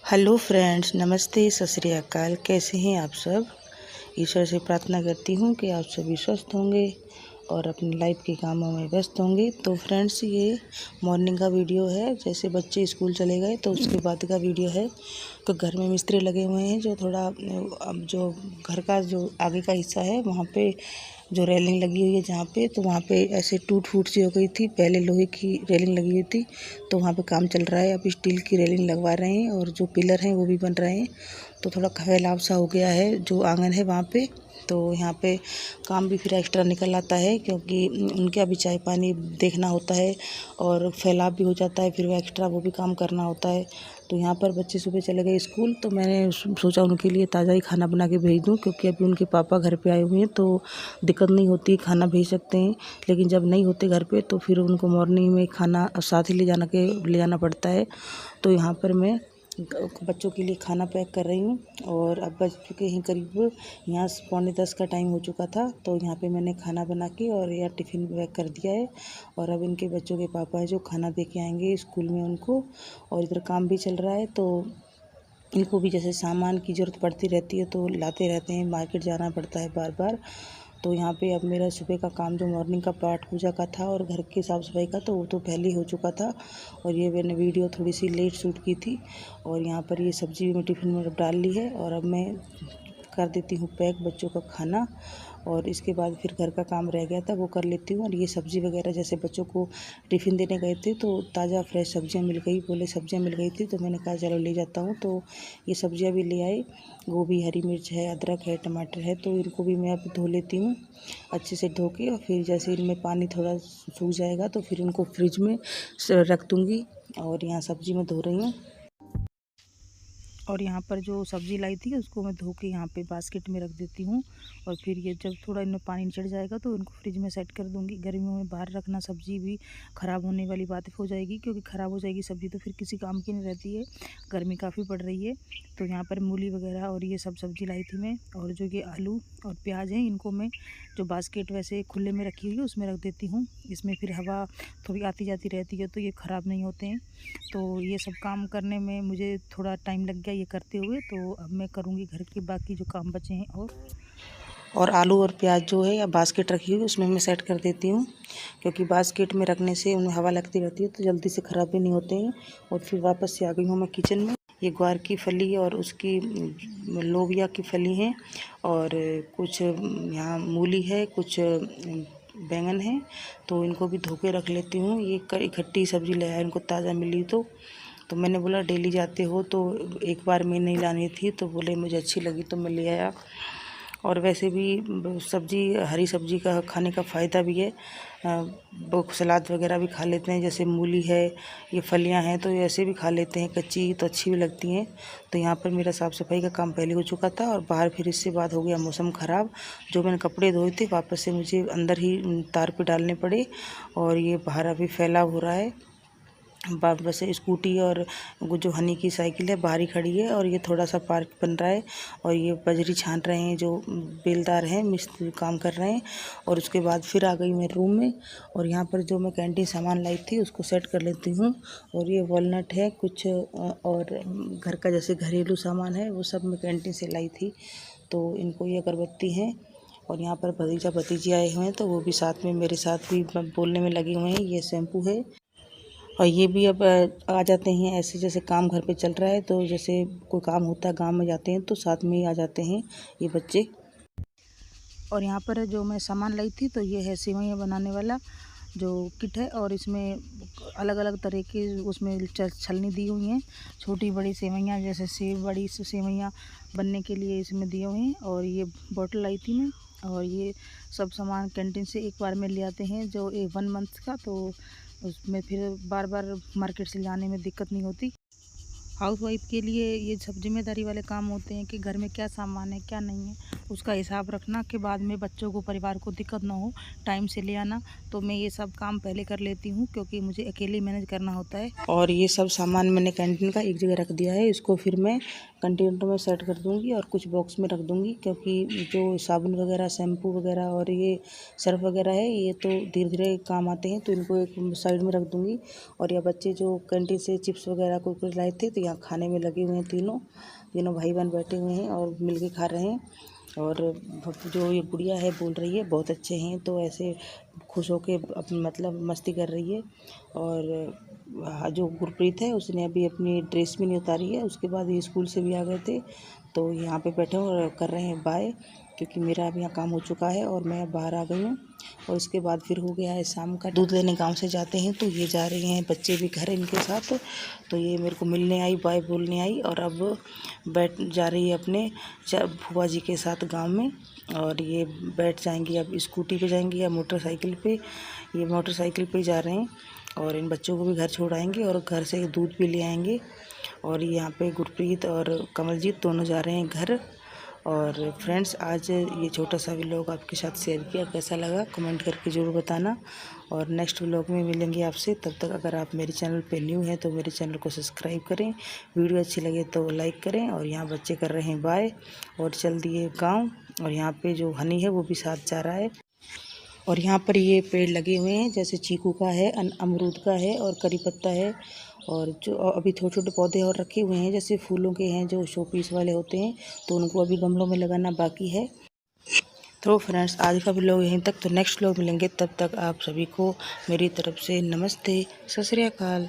Hello friends, नमस्ते, सत श्री अकाल। कैसे हैं आप सब। ईश्वर से प्रार्थना करती हूँ कि आप सभी स्वस्थ होंगे और अपनी लाइफ के कामों में व्यस्त होंगे। तो फ्रेंड्स, ये मॉर्निंग का वीडियो है। जैसे बच्चे स्कूल चले गए तो उसके बाद का वीडियो है। तो घर में मिस्त्री लगे हुए हैं, जो थोड़ा अब जो घर का जो आगे का हिस्सा है वहाँ पे जो रेलिंग लगी हुई है जहाँ पे, तो वहाँ पे ऐसे टूट फूट सी हो गई थी। पहले लोहे की रेलिंग लगी हुई थी, तो वहाँ पे काम चल रहा है। अब स्टील की रेलिंग लगवा रहे हैं और जो पिलर हैं वो भी बन रहे हैं। तो थोड़ा फैलाव सा हो गया है जो आंगन है वहाँ पे। तो यहाँ पे काम भी फिर एक्स्ट्रा निकल आता है, क्योंकि उनके अभी चाय पानी देखना होता है और फैलाव भी हो जाता है, फिर वो एक्स्ट्रा वो भी काम करना होता है। तो यहाँ पर बच्चे सुबह चले गए स्कूल, तो मैंने सोचा उनके लिए ताज़ा ही खाना बना के भेज दूँ, क्योंकि अभी उनके पापा घर पे आए हुए हैं तो दिक्कत नहीं होती, खाना भेज सकते हैं। लेकिन जब नहीं होते घर पे तो फिर उनको मॉर्निंग में खाना साथ ही ले जाना पड़ता है। तो यहाँ पर मैं बच्चों के लिए खाना पैक कर रही हूँ और अब बज चुके हैं करीब, यहाँ 9:45 का टाइम हो चुका था। तो यहाँ पे मैंने खाना बना के और यह टिफ़िन पैक कर दिया है। और अब इनके बच्चों के पापा है जो खाना दे के आएंगे स्कूल में उनको। और इधर काम भी चल रहा है, तो इनको भी जैसे सामान की ज़रूरत पड़ती रहती है तो लाते रहते हैं, मार्केट जाना पड़ता है बार बार। तो यहाँ पे अब मेरा सुबह का काम जो मॉर्निंग का पाठ पूजा का था और घर की साफ़ सफाई का, तो वो तो पहले ही हो चुका था। और ये मैंने वीडियो थोड़ी सी लेट शूट की थी। और यहाँ पर ये सब्ज़ी मैं टिफ़िन में डाल ली है और अब मैं कर देती हूँ पैक बच्चों का खाना। और इसके बाद फिर घर का काम रह गया था वो कर लेती हूँ। और ये सब्ज़ी वगैरह जैसे बच्चों को टिफ़िन देने गए थे तो ताज़ा फ्रेश सब्जियाँ मिल गई, बोले सब्जियाँ मिल गई थी, तो मैंने कहा चलो ले जाता हूँ। तो ये सब्जियाँ भी ले आए, गोभी, हरी मिर्च है, अदरक है, टमाटर है। तो इनको भी मैं अब धो लेती हूँ अच्छे से, धो के। और फिर जैसे इनमें पानी थोड़ा सूख जाएगा तो फिर इनको फ्रिज में रख दूँगी। और यहाँ सब्ज़ी मैं धो रही हूँ। और यहाँ पर जो सब्ज़ी लाई थी उसको मैं धो के यहाँ पे बास्केट में रख देती हूँ। और फिर ये जब थोड़ा इनमें पानी चढ़ जाएगा तो इनको फ्रिज में सेट कर दूँगी। गर्मियों में बाहर रखना सब्ज़ी भी ख़राब होने वाली बात हो जाएगी, क्योंकि ख़राब हो जाएगी सब्ज़ी तो फिर किसी काम की नहीं रहती है। गर्मी काफ़ी पड़ रही है, तो यहाँ पर मूली वगैरह और ये सब सब्ज़ी लाई थी मैं। और जो ये आलू और प्याज हैं इनको मैं जो बास्केट वैसे खुले में रखी हुई है उसमें रख देती हूँ। इसमें फिर हवा थोड़ी आती जाती रहती है तो ये ख़राब नहीं होते हैं। तो ये सब काम करने में मुझे थोड़ा टाइम लग गया ये करते हुए। तो अब मैं करूँगी घर के बाकी जो काम बचे हैं। और आलू और प्याज जो है या बास्केट रखी हुई उसमें मैं सेट कर देती हूँ, क्योंकि बास्केट में रखने से उन्हें हवा लगती रहती है तो जल्दी से ख़राब भी नहीं होते हैं। और फिर वापस से आ गई हूँ मैं किचन में। ये ग्वार की फली और उसकी लोबिया की फली हैं, और कुछ यहाँ मूली है, कुछ बैंगन है। तो इनको भी धो के रख लेती हूँ। ये इकट्ठी सब्ज़ी ले आया, इनको ताज़ा मिली तो मैंने बोला डेली जाते हो तो एक बार में नहीं लानी थी, तो बोले मुझे अच्छी लगी तो मैं ले आया। और वैसे भी सब्ज़ी, हरी सब्ज़ी का खाने का फ़ायदा भी है। वो सलाद वगैरह भी खा लेते हैं, जैसे मूली है, ये फलियां हैं तो ये ऐसे भी खा लेते हैं कच्ची, तो अच्छी भी लगती हैं। तो यहाँ पर मेरा साफ़ सफाई का काम पहले हो चुका था और बाहर फिर इससे बाद हो गया मौसम ख़राब। जो मैंने कपड़े धोए थे वापस से मुझे अंदर ही तार पे डालने पड़े। और ये बाहर अभी फैलाव हो रहा है। बस स्कूटी और वो जो हनी की साइकिल है बाहर ही खड़ी है, और ये थोड़ा सा पार्क बन रहा है। और ये बजरी छान रहे हैं, जो बेलदार हैं मिस्त्री काम कर रहे हैं। और उसके बाद फिर आ गई मैं रूम में। और यहाँ पर जो मैं कैंटीन सामान लाई थी उसको सेट कर लेती हूँ। और ये वॉलनट है कुछ, और घर का जैसे घरेलू सामान है वो सब मैं कैंटीन से लाई थी। तो इनको ये अगरबत्ती हैं। और यहाँ पर भतीजा भतीजी आए हुए हैं तो वो भी साथ में मेरे साथ भी बोलने में लगे हुए हैं। ये शैम्पू है। और ये भी अब आ जाते हैं ऐसे, जैसे काम घर पे चल रहा है तो जैसे कोई काम होता है गांव में जाते हैं तो साथ में ही आ जाते हैं ये बच्चे। और यहाँ पर जो मैं सामान लाई थी तो ये है सेवइयाँ बनाने वाला जो किट है। और इसमें अलग अलग तरह के उसमें छलनी दी हुई हैं, छोटी बड़ी सेवइयाँ, जैसे सेव बड़ी सेवइयाँ बनने के लिए इसमें दिए हुए हैं। और ये बॉटल लाई थी मैं। और ये सब सामान कैंटीन से एक बार में ले आते हैं जो 1 मंथ का, तो उसमें फिर बार बार मार्केट से लाने में दिक्कत नहीं होती। हाउसवाइफ के लिए ये सब जिम्मेदारी वाले काम होते हैं कि घर में क्या सामान है क्या नहीं है उसका हिसाब रखना, के बाद में बच्चों को, परिवार को दिक्कत ना हो, टाइम से ले आना। तो मैं ये सब काम पहले कर लेती हूँ क्योंकि मुझे अकेले मैनेज करना होता है। और ये सब सामान मैंने कैंटीन का एक जगह रख दिया है, इसको फिर मैं कंटेनर में सेट कर दूँगी और कुछ बॉक्स में रख दूँगी, क्योंकि जो साबुन वगैरह, शैम्पू वगैरह और ये सर्फ वगैरह है ये तो धीरे धीरे काम आते हैं, तो इनको एक साइड में रख दूँगी। और यह बच्चे जो कैंटीन से चिप्स वगैरह कुरकुरे लाए थे तो यहाँ खाने में लगे हुए हैं। तीनों भाई बहन बैठे हुए हैं और मिलके खा रहे हैं। और जो ये गुड़िया है बोल रही है बहुत अच्छे हैं, तो ऐसे खुश होके मतलब मस्ती कर रही है। और जो गुरप्रीत है उसने अभी अपनी ड्रेस भी नहीं उतारी है। उसके बाद ये स्कूल से भी आ गए थे, तो यहाँ पे बैठे और कर रहे हैं बाय, क्योंकि मेरा अब यहाँ काम हो चुका है और मैं बाहर आ गई हूँ। और इसके बाद फिर हो गया है शाम का, दूध लेने गांव से जाते हैं, तो ये जा रही हैं, बच्चे भी घर इनके साथ। तो ये मेरे को मिलने आई, बाय बोलने आई और अब बैठ जा रही है अपने फूफा जी के साथ गांव में। और ये बैठ जाएंगी, अब स्कूटी पे जाएंगी या मोटरसाइकिल पे। ये मोटरसाइकिल पे जा रहे हैं और इन बच्चों को भी घर छोड़ आएंगे और घर से दूध भी ले आएंगे। और यहाँ पे गुरप्रीत और कमलजीत दोनों जा रहे हैं घर। और फ्रेंड्स, आज ये छोटा सा व्लॉग आपके साथ शेयर किया, कैसा लगा कमेंट करके ज़रूर बताना। और नेक्स्ट व्लॉग में मिलेंगे आपसे, तब तक अगर आप मेरे चैनल पे न्यू हैं तो मेरे चैनल को सब्सक्राइब करें, वीडियो अच्छी लगे तो लाइक करें। और यहाँ बच्चे कर रहे हैं बाय और चल दिए गाँव। और यहाँ पे जो हनी है वो भी साथ जा रहा है। और यहाँ पर ये पेड़ लगे हुए हैं, जैसे चीकू का है, अमरूद का है और करी पत्ता है। और जो अभी छोटे छोटे पौधे और रखे हुए हैं, जैसे फूलों के हैं जो शो पीस वाले होते हैं, तो उनको अभी गमलों में लगाना बाकी है। तो फ्रेंड्स, आज का व्लॉग यहीं तक, तो नेक्स्ट व्लॉग मिलेंगे, तब तक आप सभी को मेरी तरफ से नमस्ते, सत श्री अकाल।